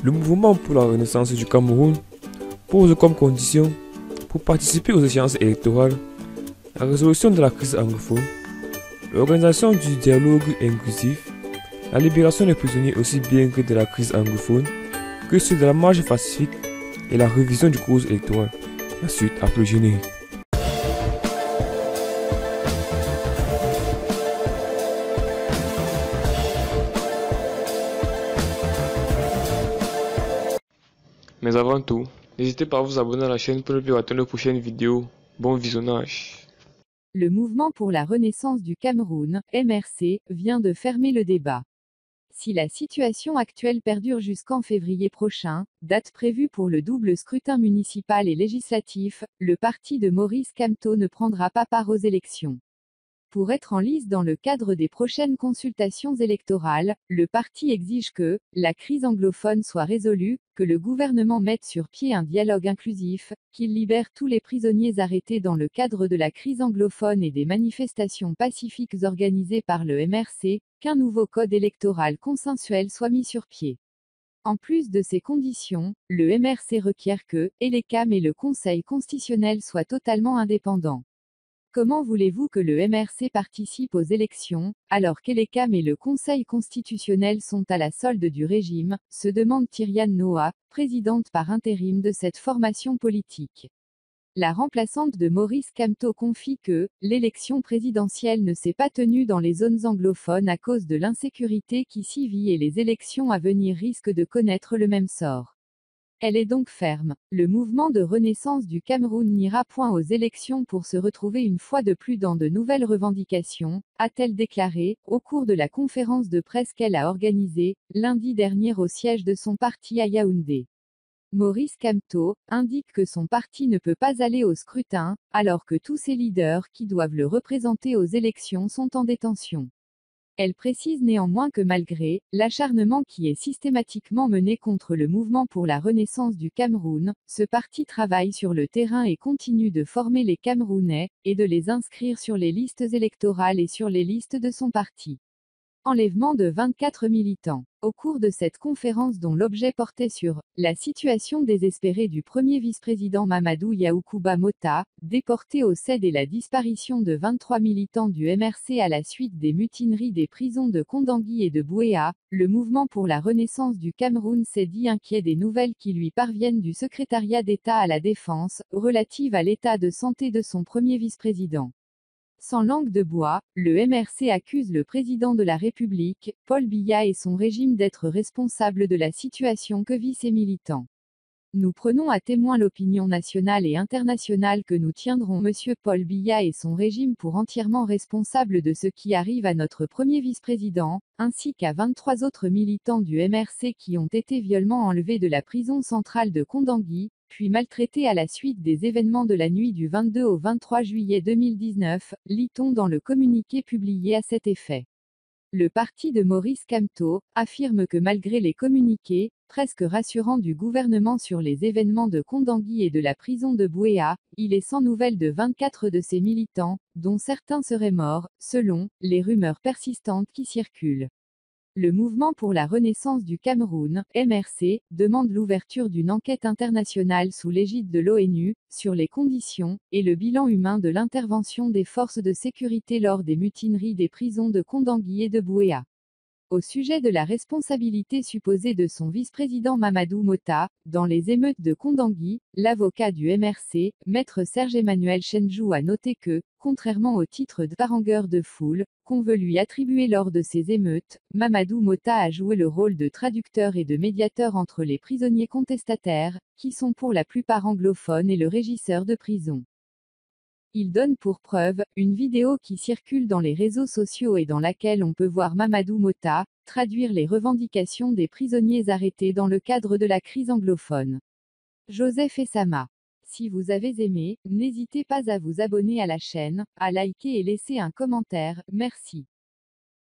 Le mouvement pour la renaissance du Cameroun pose comme condition pour participer aux échéances électorales la résolution de la crise anglophone, l'organisation du dialogue inclusif, la libération des prisonniers aussi bien que de la crise anglophone que ceux de la marche pacifique et la révision du cours électoral. La suite après le générique. Mais avant tout, n'hésitez pas à vous abonner à la chaîne pour ne plus rater nos prochaines vidéos. Bon visionnage. Le Mouvement pour la Renaissance du Cameroun, MRC, vient de fermer le débat. Si la situation actuelle perdure jusqu'en février prochain, date prévue pour le double scrutin municipal et législatif, le parti de Maurice Kamto ne prendra pas part aux élections. Pour être en lice dans le cadre des prochaines consultations électorales, le parti exige que la crise anglophone soit résolue, que le gouvernement mette sur pied un dialogue inclusif, qu'il libère tous les prisonniers arrêtés dans le cadre de la crise anglophone et des manifestations pacifiques organisées par le MRC, qu'un nouveau code électoral consensuel soit mis sur pied. En plus de ces conditions, le MRC requiert que l'ECAM et le Conseil constitutionnel soient totalement indépendants. Comment voulez-vous que le MRC participe aux élections, alors qu'ELECAM et le Conseil constitutionnel sont à la solde du régime, se demande Tyriane Noah, présidente par intérim de cette formation politique. La remplaçante de Maurice Kamto confie que l'élection présidentielle ne s'est pas tenue dans les zones anglophones à cause de l'insécurité qui s'y vit et les élections à venir risquent de connaître le même sort. Elle est donc ferme. Le mouvement de renaissance du Cameroun n'ira point aux élections pour se retrouver une fois de plus dans de nouvelles revendications, a-t-elle déclaré, au cours de la conférence de presse qu'elle a organisée, lundi dernier au siège de son parti à Yaoundé. Maurice Kamto indique que son parti ne peut pas aller au scrutin, alors que tous ses leaders qui doivent le représenter aux élections sont en détention. Elle précise néanmoins que malgré l'acharnement qui est systématiquement mené contre le mouvement pour la renaissance du Cameroun, ce parti travaille sur le terrain et continue de former les Camerounais, et de les inscrire sur les listes électorales et sur les listes de son parti. Enlèvement de 24 militants. Au cours de cette conférence dont l'objet portait sur la situation désespérée du premier vice-président Mamadou Yaoukouba Mota, déporté au CED et la disparition de 23 militants du MRC à la suite des mutineries des prisons de Kondangui et de Bouéa, le mouvement pour la renaissance du Cameroun s'est dit inquiet des nouvelles qui lui parviennent du secrétariat d'État à la Défense, relatives à l'état de santé de son premier vice-président. Sans langue de bois, le MRC accuse le président de la République, Paul Biya et son régime d'être responsables de la situation que vivent ses militants. Nous prenons à témoin l'opinion nationale et internationale que nous tiendrons M. Paul Biya et son régime pour entièrement responsables de ce qui arrive à notre premier vice-président, ainsi qu'à 23 autres militants du MRC qui ont été violemment enlevés de la prison centrale de Kondangui, puis maltraités à la suite des événements de la nuit du 22 au 23 juillet 2019, lit-on dans le communiqué publié à cet effet. Le parti de Maurice Kamto affirme que malgré les communiqués, presque rassurants du gouvernement sur les événements de Kondangui et de la prison de Bouéa, il est sans nouvelles de 24 de ses militants, dont certains seraient morts, selon les rumeurs persistantes qui circulent. Le Mouvement pour la Renaissance du Cameroun, MRC, demande l'ouverture d'une enquête internationale sous l'égide de l'ONU, sur les conditions et le bilan humain de l'intervention des forces de sécurité lors des mutineries des prisons de Kondangui et de Bouéa. Au sujet de la responsabilité supposée de son vice-président Mamadou Mota, dans les émeutes de Kondangui, l'avocat du MRC, maître Serge-Emmanuel Chenjou a noté que, contrairement au titre de harangueur de foule, qu'on veut lui attribuer lors de ces émeutes, Mamadou Mota a joué le rôle de traducteur et de médiateur entre les prisonniers contestataires, qui sont pour la plupart anglophones et le régisseur de prison. Il donne pour preuve une vidéo qui circule dans les réseaux sociaux et dans laquelle on peut voir Mamadou Mota traduire les revendications des prisonniers arrêtés dans le cadre de la crise anglophone. Joseph Essama. Si vous avez aimé, n'hésitez pas à vous abonner à la chaîne, à liker et laisser un commentaire, merci.